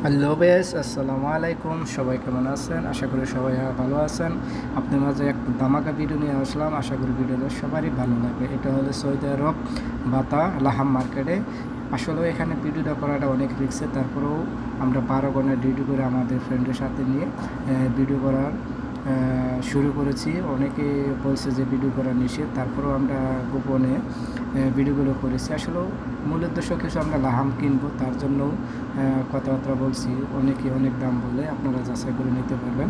Hello base, আসসালামু আলাইকুম। সবাই কেমন আছেন? আশা করি সবাই ভালো আছেন। আপনার মাঝে একটা ধামাকা ভিডিও নিয়ে আসলাম। আশা করি ভিডিওটা সবারই ভালো লাগবে। এটা হলো সৌদি আরব বাতা লাহাম মার্কেটে। আসলে এখানে ভিডিওটা করাটা অনেক রিস্কের, তারপরেও আমরা 12 ঘন্টা ডিউটি করে আমাদের ফ্রেন্ডের সাথে নিয়ে ভিডিও করার শুরু করেছি। অনেকে বলছে যে ভিডিও করা নিষেধ, তারপরেও আমরা গোপনে ভিডিওগুলো করেছি। আসলে মূল উদ্দেশ্য কিছু আমরা লাহাম কিনবো, তার জন্য কথাবার্তা বলছি। অনেকে অনেক দাম বলে, আপনারা যাচাই করে নিতে পারবেন।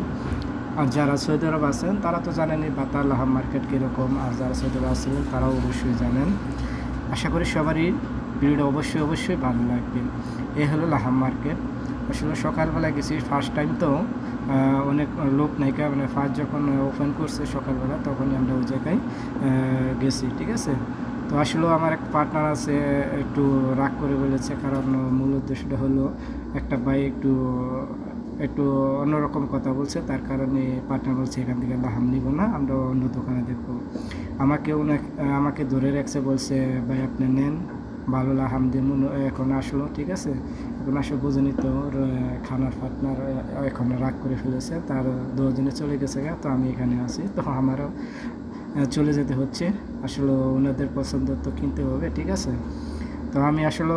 আর যারা সৌদি আরব আছেন তারা তো জানেনই বাতা লাহাম মার্কেট কীরকম, আর যারা সৌদি আরব আছেন তারাও অবশ্যই জানেন। আশা করি সবারই ভিডিওটা অবশ্যই ভালো লাগবে। এই হলো লাহাম মার্কেট। আসলে সকালবেলায় গেছি, ফার্স্ট টাইম তো অনেক লোক নায়িকা, মানে ফার্স্ট যখন ওপেন করছে সকালবেলা তখনই আমরা ওই জায়গায় গেছি, ঠিক আছে। তো আসলে আমার এক পার্টনার আছে, একটু রাগ করে বলেছে, কারণ মূল উদ্দেশ্যটা হলো একটা ভাই একটু একটু অন্যরকম কথা বলছে, তার কারণে পার্টনার বলছে এখান থেকে লাহাম নিব না, আমরা অন্য দোকানে দেখবো। আমাকে ধরে রাখছে, বলছে ভাই আপনি নেন, ভালো লাহাম দিয়ে এখন আসলো, ঠিক আছে। এখন আসলে বুঝে তো খানার পার্টনার এখন রাগ করে ফেলেছে, তার 2 দিনে চলে গেছে গা, তো আমি এখানে আছি, তো আমারও চলে যেতে হচ্ছে। আসলে ওনাদের পছন্দ তো কিনতে হবে, ঠিক আছে। তো আমি আসলে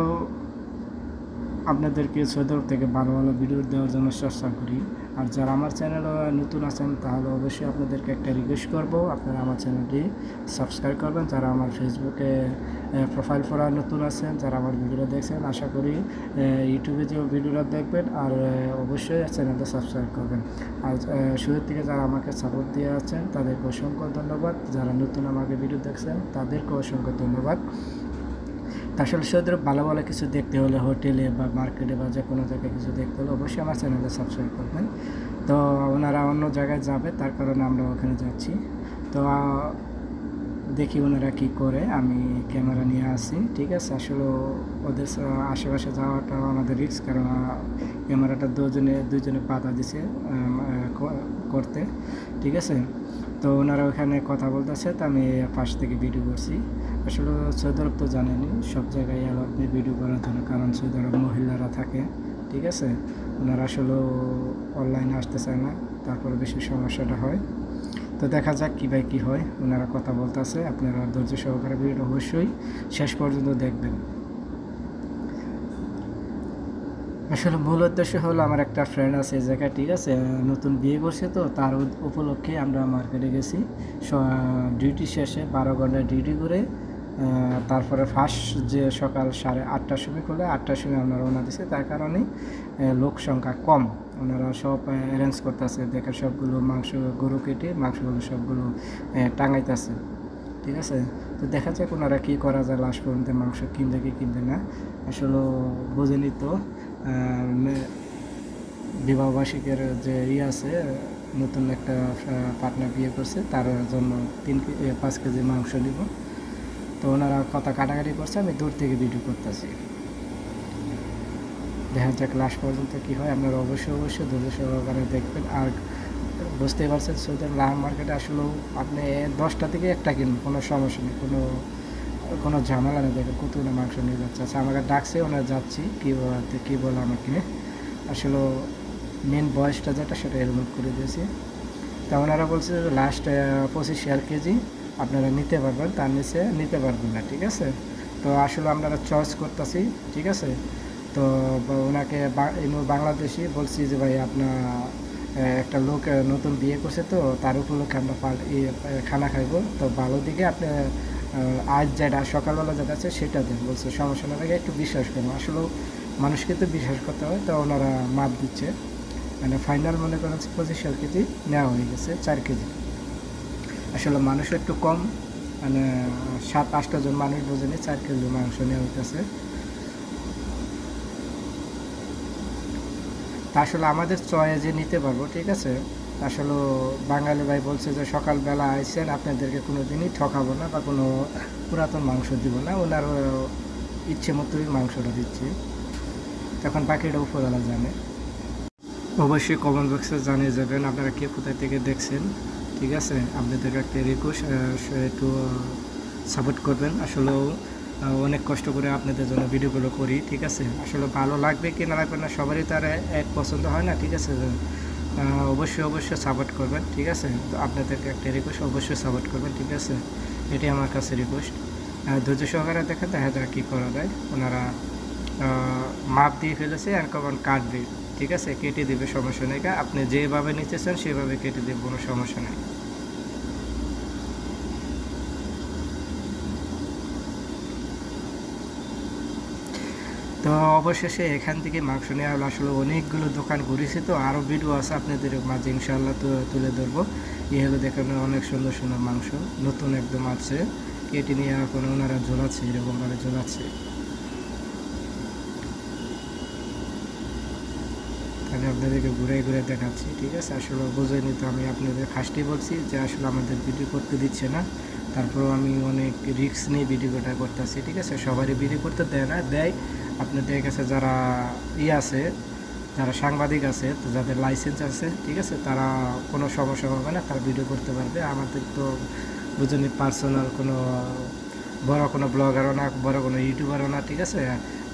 আপনাদেরকে সৌদি আরব থেকে ভালো ভালো ভিডিও দেওয়ার জন্য চেষ্টা করি। আর যারা আমার চ্যানেলে নতুন আছেন তাহলে অবশ্যই আপনাদেরকে একটা রিকোয়েস্ট করব, আপনারা আমার চ্যানেলটি সাবস্ক্রাইব করবেন। যারা আমার ফেসবুকে প্রোফাইল করা নতুন আছেন, যারা আমার ভিডিওটা দেখছেন, আশা করি ইউটিউবে যে ভিডিওটা দেখবেন, আর অবশ্যই চ্যানেলটা সাবস্ক্রাইব করবেন। আর শুরুর থেকে যারা আমাকে সাপোর্ট দিয়ে আছেন তাদেরকে অসংখ্য ধন্যবাদ। যারা নতুন আমাকে ভিডিও দেখছেন তাদেরকে অসংখ্য ধন্যবাদ। আসলে সৌদি আরব ভালো ভালো কিছু দেখতে হলে হোটেলে বা মার্কেটে বা যে কোনো জায়গায় কিছু দেখতে হলে অবশ্যই আমার চ্যানেলটা সাবস্ক্রাইব করবেন। তো ওনারা অন্য জায়গায় যাবে, তার কারণে আমরা ওখানে যাচ্ছি। তো দেখি ওনারা কী করে, আমি ক্যামেরা নিয়ে আসি, ঠিক আছে। আসলে ওদের আশেপাশে যাওয়াটা আমাদের রিস্ক, কারণ ক্যামেরাটা দুজনে বাধা দিছে করতে, ঠিক আছে। তো ওনারা ওখানে কথা বলতেছে, তো আমি পাশ থেকে ভিডিও করছি। আসলে সৌদি আরব তো জানেনি সব জায়গায় আপনি ভিডিও করার জন্য, কারণ সৌদি আরব মহিলারা থাকে, ঠিক আছে। ওনারা আসলে অনলাইনে আসতে চায় না, তারপরে বেশি সমস্যাটা হয়। তো দেখা যাক কী হয়। ওনারা কথা বলতেছে, আপনারা ধৈর্য সহকারে ভিডিওটা অবশ্যই শেষ পর্যন্ত দেখবেন। আসলে মূল উদ্দেশ্য হলো আমার একটা ফ্রেন্ড আছে এই জায়গায়, ঠিক আছে, নতুন বিয়ে করছে, তো তার উপলক্ষে আমরা মার্কেটে গেছি। ডিউটি শেষে 12 ঘন্টা ডিউটি করে তারপরে ফার্স্ট যে সকাল 8:30টার সময় খুলে 8টার সময় আমরা রওনা দিছি, তার কারণে লোক সংখ্যা কম। ওনারা সব অ্যারেঞ্জ করতেছে, দেখে সবগুলো মাংস গরু কেটে মাংসগুলো সবগুলো টাঙাইতেছে, ঠিক আছে। তো দেখা যাক ওনারা কী করা যায়, লাস্ট পর্যন্ত মাংস কিনবে কি কিনবে না। আসলে বোঝেনি তো বিবাহবার্ষিকের যে আছে, নতুন একটা পার্টনার বিয়ে করছে, তার জন্য 5 কেজি মাংস নিব। তো ওনারা কথা কাটাকাটি করছে, আমি দূর থেকে ভিডিও করতেছি। দেখা যাক লাস্ট পর্যন্ত কী হয়। আপনারা অবশ্যই ধৈর্য সহকারে দেখবেন। আর বুঝতেই পারছেন সৌদি আরব লাহাম মার্কেটে আসলেও আপনি 10টা থেকে একটা কিনবেন, কোনো সমস্যা নেই, কোনো ঝামেলা নেই। দেখেন কতগুলো মাংস নিয়ে যাচ্ছে। আচ্ছা, আমাকে ডাকছে, ওনারা যাচ্ছি, কী বলে আমাকে আসলে মেন বয়সটা যেটা সেটা হেলমেট করে দিয়েছি। তা ওনারা বলছে লাস্ট 25 কেজি আপনারা নিতে পারবেন, তার নিচে নিতে পারবেন না, ঠিক আছে। তো আসলে আপনারা চয়েস করতেছি, ঠিক আছে। তো ওনাকে বাংলাদেশি বলছি যে ভাই আপনার একটা লোক নতুন বিয়ে করছে, তো তার উপলক্ষে আমরা খানা খাইব, তো ভালো দিকে আপনি আজ যেটা সকালবেলা যেটা আছে সেটা দেন। বলছে সমস্যা না, থাকে একটু বিশ্বাস করুন। আসলেও মানুষকে তো বিশ্বাস করতে হয়। তো ওনারা মাপ দিচ্ছে, মানে ফাইনাল মনে করেন 25 কেজি নেওয়া হয়ে গেছে, 4 কেজি। আসলে মানুষ একটু কম, মানে 7-8টা জন মানুষ বোঝেনি, 4 কেজি মাংস নেওয়া হইতেছে। তা আসলে আমাদের চয়েজে নিতে পারবো, ঠিক আছে। আসলে বাঙালি ভাই বলছে যে সকালবেলা আইসেন, আপনাদেরকে কোনো দিনই ঠকাবো না বা কোনো পুরাতন মাংস দিব না, ওনার ইচ্ছে মতোই মাংসটা দিচ্ছি। তখন বাকিটা উপরওয়ালা জানে। অবশ্যই কমেন্ট বক্সে জানিয়ে যাবেন আপনারা কে কোথায় থেকে দেখছেন, ঠিক আছে। আপনাদেরকে একটা রিকোয়েস্ট, একটু সাপোর্ট করবেন। আসলেও অনেক কষ্ট করে আপনাদের জন্য ভিডিওগুলো করি, ঠিক আছে। আসলে ভালো লাগবে কি না লাগবে না সবারই তো আর এক পছন্দ হয় না, ঠিক আছে। অবশ্যই সাপোর্ট করবেন, ঠিক আছে। তো আপনাদেরকে একটা রিকোয়েস্ট, অবশ্যই সাপোর্ট করবেন, ঠিক আছে। এটাই আমার কাছে রিকোয়েস্ট। ধৈর্য সহকারে দেখেন, দেখা যাক কী করা যায়। ওনারা মাপ দিয়ে ফেলেছে আর কখন কাটবে, ঠিক আছে, কেটে দেবে, সমস্যা নেই। আপনি যেভাবে নিতে চান সেভাবে কেটে দেবে, কোনো সমস্যা নেই। তো অবশেষে এখান থেকে মাংস নেওয়া হলো। আসলে অনেকগুলো দোকান ঘুরেছি, তো আরও ভিডিও আছে আপনাদের মাঝে ইনশাআল্লাহ তো তুলে ধরবো। এই হলো দেখেন অনেক সুন্দর সুন্দর মাংস, নতুন একদম আছে, কেটে নিয়ে এখন ওনারা ঝোলাচ্ছে, এরকমভাবে ঝোলাচ্ছে। আমি আপনাদেরকে ঘুরে ঘুরে দেখাচ্ছি, ঠিক আছে। আসলে বোঝেনি তো, আমি আপনাদের ফার্স্টেই বলছি যে আসলে আমাদের ভিডিও করতে দিচ্ছে না, তারপরেও আমি অনেক রিস্ক নিয়ে ভিডিওটা করতেছি, ঠিক আছে। সবারই ভিডিও করতে দেয় না, দেয় আপনাদের কাছে যারা আছে, যারা সাংবাদিক আছে, তো যাদের লাইসেন্স আছে, ঠিক আছে, তারা কোনো সমস্যা হবে না, তারা ভিডিও করতে পারবে। আমাদের তো বুঝুনি পার্সোনাল কোনো বড় কোনো ব্লগারও না, বড় কোনো ইউটিউবারও না, ঠিক আছে।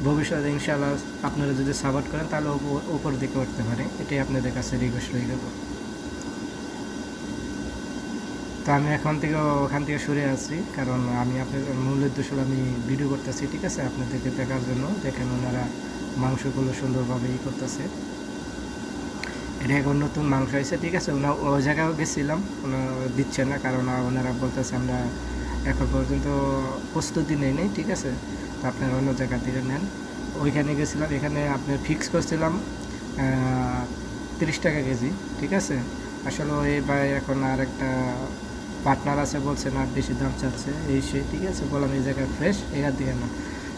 ভবিষ্যতে ইনশাআল্লাহ আপনারা যদি সাপোর্ট করেন তাহলে উপর দিকে উঠতে পারে, এটাই আপনাদের কাছে রিকোয়েস্ট রয়ে গেল। তো আমি ওখান থেকে সরে আসছি, কারণ আমি আপনাদের মূল উদ্দেশ্য আমি ভিডিও করতেছি, ঠিক আছে, আপনাদেরকে দেখার জন্য। দেখেন ওনারা মাংসগুলো সুন্দরভাবে করতেছে। এটা এখন নতুন মাংস হয়েছে, ঠিক আছে। ওই জায়গায় গেছিলাম, ওনারা দিচ্ছে না, কারণ ওনারা বলতেছে আমরা এখন পর্যন্ত প্রস্তুতি নেই, ঠিক আছে, তো আপনারা অন্য জায়গা থেকে নেন। ওইখানে গেছিলাম, এখানে আপনার ফিক্স করছিলাম 30 টাকা কেজি, ঠিক আছে। আসলে ওই ভাই এখন আর একটা পার্টনার আছে, বলছে না বেশি দাম চাচ্ছে, এই সে, ঠিক আছে। বললাম এই জায়গায় ফ্রেশ, এখান থেকে না,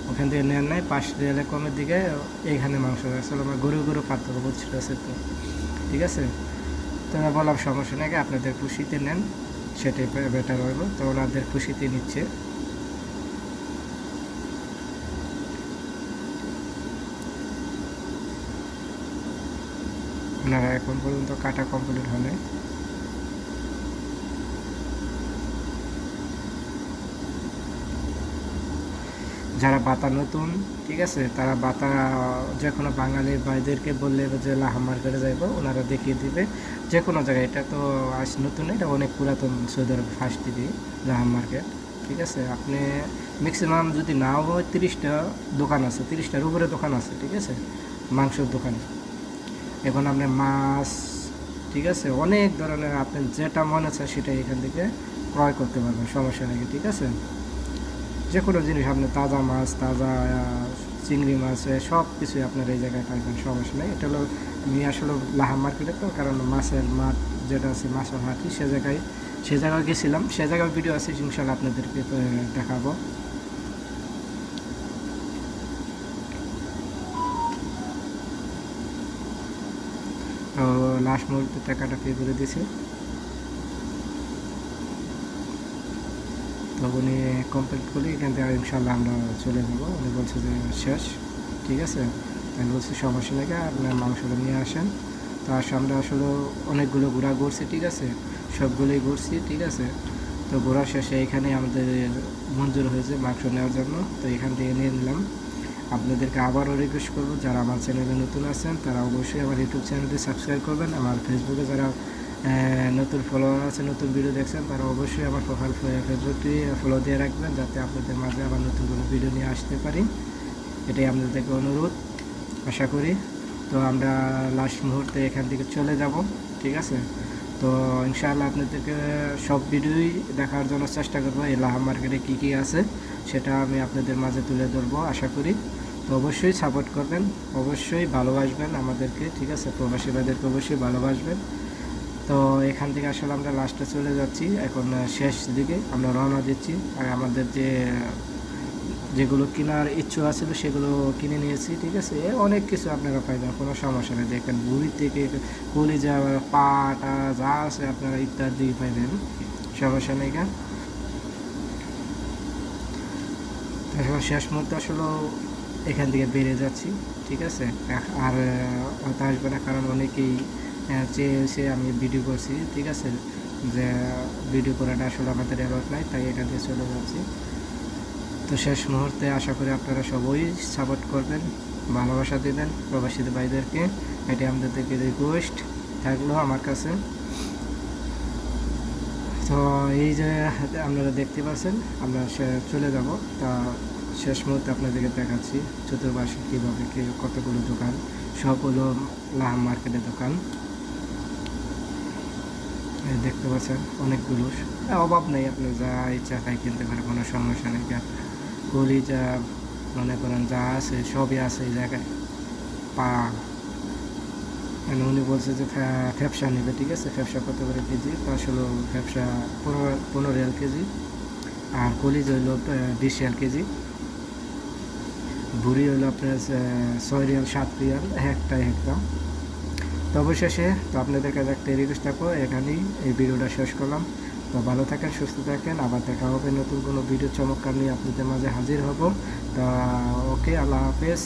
ওখান থেকে নেন নাই, 5 রিয়ালে কমের দিকে এইখানে মাংস। আসলে আমার গরু পার্থক্য বুঝতে আছে তো, ঠিক আছে। তো আমি বললাম সমস্যা নাকি, আপনাদের খুশিতে নেন, সেটাই বেটার হইব। তো ওনাদের খুশিতে নিচ্ছে। ওনারা এখন পর্যন্ত কাটা কমপ্লিট হলে যারা বাতা নতুন, ঠিক আছে, তারা বাতা যে কোনো বাঙালি ভাইদেরকে বললে যে লাহাম মার্কেটে যাইব, ওনারা দেখিয়ে দিবে যে কোনো জায়গায়। এটা তো আজ নতুন, এটা অনেক পুরাতন, সৌদি আরব ফার্স্ট দিবি লাহাম মার্কেট, ঠিক আছে। আপনি ম্যাক্সিমাম যদি নাও হয় 30টা দোকান আছে, 30টার উপরে দোকান আছে, ঠিক আছে, মাংসের দোকান। এখন আপনি মাছ, ঠিক আছে, অনেক ধরনের আপনি যেটা মনে চায় সেটা এখান থেকে ক্রয় করতে পারবেন, সমস্যা নেই, ঠিক আছে। যে কোনো জিনিস আপনি তাজা মাছ, তাজা চিংড়ি মাছ, সব কিছুই আপনার এই জায়গায় পাইবেন, সমস্যা নেই। এটা হলো আমি আসলে লাহাম মার্কেটে, তো কারণ মাছের মাঠ যেটা আছে, মাছের মাঠই সে জায়গায় গেছিলাম, সে জায়গায় ভিডিও আছে, ইনশাল্লাহ আপনাদেরকে দেখাবো। তো লাস্ট মুহূর্তে টাকাটা পে করে দিয়েছে। তো উনি কমপ্লিট করি এখান থেকে ইনশাল্লাহ আমরা চলে যাব। উনি বলছে যে শেষ, ঠিক আছে। আমি বলছি সমস্যা নেই, আপনার মাংসটা নিয়ে আসেন। তো আমরা আসলে অনেকগুলো ঘোরা ঘুরছি, ঠিক আছে, সবগুলোই ঘুরছি, ঠিক আছে। তো ঘোরা শেষে এখানে আমাদের মঞ্জুর হয়েছে মাংস নেওয়ার জন্য, তো এখান থেকে নিয়ে নিলাম। আপনাদেরকে আবারও রিকোয়েস্ট করবো, যারা আমার চ্যানেলে নতুন আছেন তারা অবশ্যই আমার ইউটিউব চ্যানেলটি সাবস্ক্রাইব করবেন। আমার ফেসবুকে যারা নতুন ফলোয়ার আছে, নতুন ভিডিও দেখছেন, তারা অবশ্যই আমার প্রোফাইল ফেসবুকটি ফলো দিয়ে রাখবেন, যাতে আপনাদের মাঝে আবার নতুন কোনো ভিডিও নিয়ে আসতে পারি, এটাই আপনাদেরকে অনুরোধ, আশা করি। তো আমরা লাস্ট মুহূর্তে এখান থেকে চলে যাব, ঠিক আছে। তো ইনশাআল্লাহ আপনাদেরকে সব ভিডিওই দেখার জন্য চেষ্টা করবো, এই লাহাম মার্কেটে কী কী আছে সেটা আমি আপনাদের মাঝে তুলে ধরবো, আশা করি। তো অবশ্যই সাপোর্ট করবেন, অবশ্যই ভালোবাসবেন আমাদেরকে, ঠিক আছে, প্রবাসী ভাইদেরকে অবশ্যই ভালোবাসবেন। তো এখান থেকে আসলে আমরা লাস্টে চলে যাচ্ছি, এখন শেষ দিকে আমরা রওনা দিচ্ছি। আর আমাদের যেগুলো কেনার ইচ্ছু আছিল সেগুলো কিনে নিয়েছি, ঠিক আছে। অনেক কিছু আপনারা পাইবেন, কোনো সমস্যা নেই। দেখেন বুড়ি থেকে কলিজা, পাটা যা আছে আপনারা ইত্যাদি পাইবেন, সমস্যা নেই। এখন শেষ মুহূর্তে আসলে এখান থেকে বেরিয়ে যাচ্ছি, ঠিক আছে। আর হয়তো আসবে না, কারণ অনেকেই চেয়েছে আমি ভিডিও করছি, ঠিক আছে, যে ভিডিও করাটা আসলে আমাদের অ্যালাউড নাই, তাই এখান থেকে চলে যাচ্ছি। তো শেষ মুহূর্তে আশা করি আপনারা সবাই সাপোর্ট করবেন, ভালোবাসা দেবেন প্রবাসী ভাইদেরকে, এটি আমাদের থেকে রিকোয়েস্ট থাকলো আমার কাছে। তো এই যে আপনারা দেখতে পাচ্ছেন আমরা চলে যাব, তা শেষ মুহূর্তে আপনাদেরকে দেখাচ্ছি চতুর্পাশে কীভাবে কতগুলো দোকান, সব হলো লাহাম মার্কেটের দোকান। দেখতে পাচ্ছেন অনেকগুলো, অভাব নেই, আপনি যা ইচ্ছা তাই কিনতে পারেন, কোনো সমস্যা নেই। কলি যা মনে করেন যা আছে সবই আছে এই জায়গায়। পা উনি বলছে যে ফ্যাপসা নেবে, ঠিক আছে, ফ্যাপসা কত করে কেজি? তো আসলে ফ্যাপসা 15 রিয়াল কেজি, আর কলিজ হইল 20 রিয়াল কেজি, বুড়ি হইলো আপনার 6 রিয়াল 7 রিয়াল একটা দাম। তো অবশেষে তো আপনাদের কাছে একটা রিকোয়েস্ট থাকো, এখানেই এই ভিডিওটা শেষ করলাম। তো ভালো থাকেন, সুস্থ থাকেন, আবার দেখা হবে নতুন কোনো ভিডিও চমৎকার নিয়ে আপনাদের মাঝে হাজির হব। তা ওকে, আল্লাহ হাফেজ।